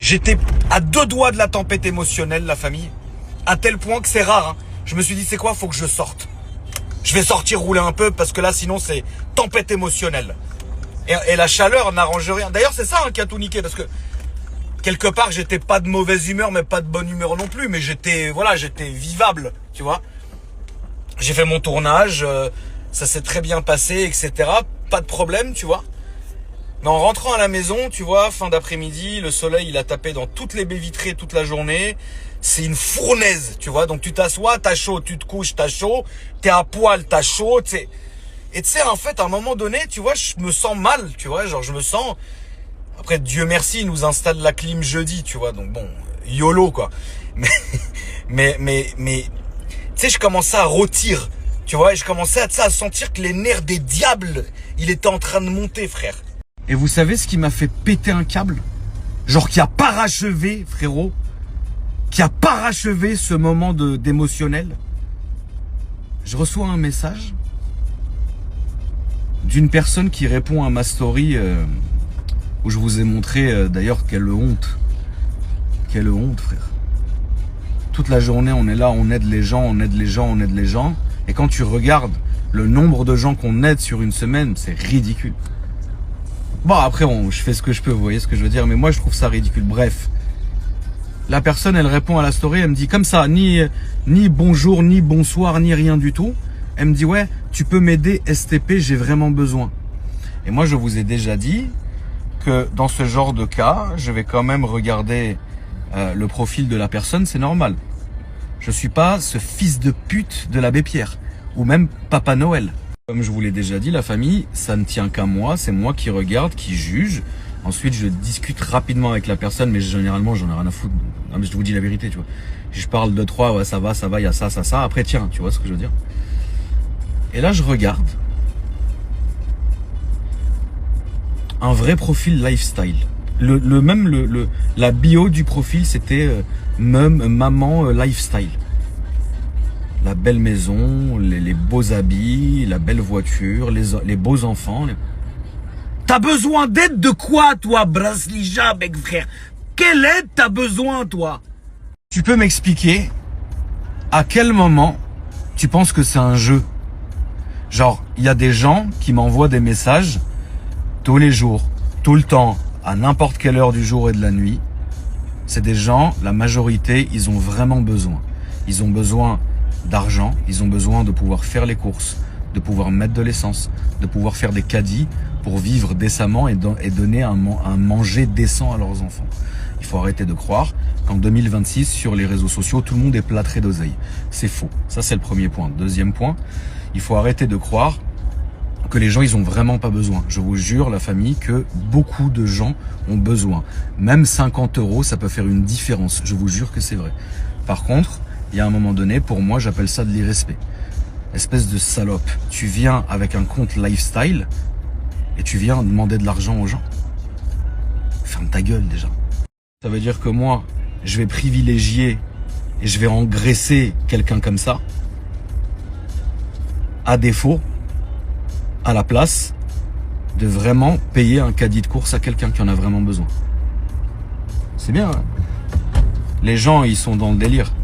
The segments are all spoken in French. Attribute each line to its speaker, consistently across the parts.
Speaker 1: J'étais à 2 doigts de la tempête émotionnelle, la famille. À tel point que c'est rare. Hein. Je me suis dit, c'est quoi, faut que je sorte. Je vais sortir rouler un peu parce que là, sinon, c'est tempête émotionnelle. Et la chaleur n'arrange rien. D'ailleurs, c'est ça hein, qui a tout niqué parce que quelque part, j'étais pas de mauvaise humeur, mais pas de bonne humeur non plus. Mais j'étais vivable, tu vois. J'ai fait mon tournage, ça s'est très bien passé, etc. Pas de problème, tu vois. Mais en rentrant à la maison, tu vois, fin d'après-midi, le soleil, il a tapé dans toutes les baies vitrées toute la journée. C'est une fournaise, tu vois. Donc tu t'assois, t'as chaud, tu te couches, t'as chaud, t'es à poil, t'as chaud, tu sais. Et tu sais, en fait, à un moment donné, tu vois, je me sens mal, tu vois. Genre, je me sens... Après, Dieu merci, il nous installe la clim jeudi, tu vois. Donc bon, YOLO, quoi. Mais tu sais, je commençais à rôtir, tu vois. Et je commençais à sentir que les nerfs des diables, il était en train de monter, frère. Et vous savez ce qui m'a fait péter un câble? Genre qui a parachevé, frérot, qui a parachevé ce moment d'émotionnel. Je reçois un message d'une personne qui répond à ma story où je vous ai montré d'ailleurs quelle honte. Quelle honte, frère. Toute la journée, on est là, on aide les gens, on aide les gens, on aide les gens. Et quand tu regardes le nombre de gens qu'on aide sur une semaine, c'est ridicule. Bon, après, je fais ce que je peux, vous voyez ce que je veux dire, mais moi, je trouve ça ridicule. Bref, la personne, elle répond à la story, elle me dit comme ça, ni bonjour, ni bonsoir, ni rien du tout. Elle me dit, ouais, tu peux m'aider, STP, j'ai vraiment besoin. Et moi, je vous ai déjà dit que dans ce genre de cas, je vais quand même regarder le profil de la personne, c'est normal. Je suis pas ce fils de pute de l'abbé Pierre, ou même Papa Noël. Comme je vous l'ai déjà dit, la famille, ça ne tient qu'à moi. C'est moi qui regarde, qui juge. Ensuite, je discute rapidement avec la personne, mais généralement, j'en ai rien à foutre. Non, mais je vous dis la vérité, tu vois. Je parle de 3, ouais, ça va, il y a ça, ça, ça. Après, tiens, tu vois ce que je veux dire. Et là, je regarde un vrai profil lifestyle. La bio du profil, c'était maman lifestyle. La belle maison, les beaux habits, la belle voiture, les beaux enfants. T'as besoin d'aide de quoi, toi, Braslija, mec, frère? Quelle aide t'as besoin, toi? Tu peux m'expliquer à quel moment tu penses que c'est un jeu? Genre, il y a des gens qui m'envoient des messages tous les jours, tout le temps, à n'importe quelle heure du jour et de la nuit. C'est des gens, la majorité, ils ont vraiment besoin. Ils ont besoin d'argent, ils ont besoin de pouvoir faire les courses, de pouvoir mettre de l'essence, de pouvoir faire des caddies pour vivre décemment et donner un manger décent à leurs enfants. Il faut arrêter de croire qu'en 2026, sur les réseaux sociaux, tout le monde est plâtré d'oseille. C'est faux. Ça, c'est le premier point. Deuxième point, il faut arrêter de croire que les gens, ils ont vraiment pas besoin. Je vous jure, la famille, que beaucoup de gens ont besoin. Même 50 €, ça peut faire une différence. Je vous jure que c'est vrai. Par contre, il y a un moment donné, pour moi, j'appelle ça de l'irrespect. Espèce de salope. Tu viens avec un compte lifestyle et tu viens demander de l'argent aux gens. Ferme ta gueule déjà. Ça veut dire que moi, je vais privilégier et je vais engraisser quelqu'un comme ça. À défaut, à la place de vraiment payer un caddie de course à quelqu'un qui en a vraiment besoin. C'est bien, hein? Les gens, ils sont dans le délire.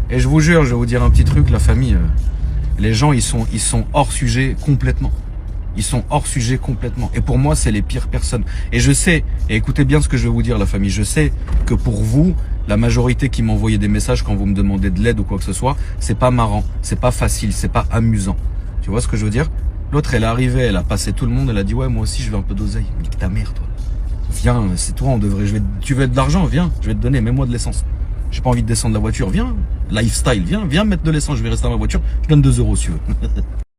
Speaker 1: Et je vous jure, je vais vous dire un petit truc, la famille, les gens, ils sont hors sujet complètement. Ils sont hors sujet complètement. Et pour moi, c'est les pires personnes. Et je sais, et écoutez bien ce que je vais vous dire, la famille, je sais que pour vous, la majorité qui m'envoyait des messages quand vous me demandez de l'aide ou quoi que ce soit, c'est pas marrant, c'est pas facile, c'est pas amusant. Tu vois ce que je veux dire? L'autre, elle est arrivée, elle a passé tout le monde, elle a dit, ouais, moi aussi, je veux un peu d'oseille. Nique ta mère, toi. Viens, c'est toi, on devrait, tu veux de l'argent, viens, je vais te donner, mets-moi de l'essence. J'ai pas envie de descendre de la voiture, viens, lifestyle, viens mettre de l'essence, je vais rester dans ma voiture, je donne 2 € si tu veux.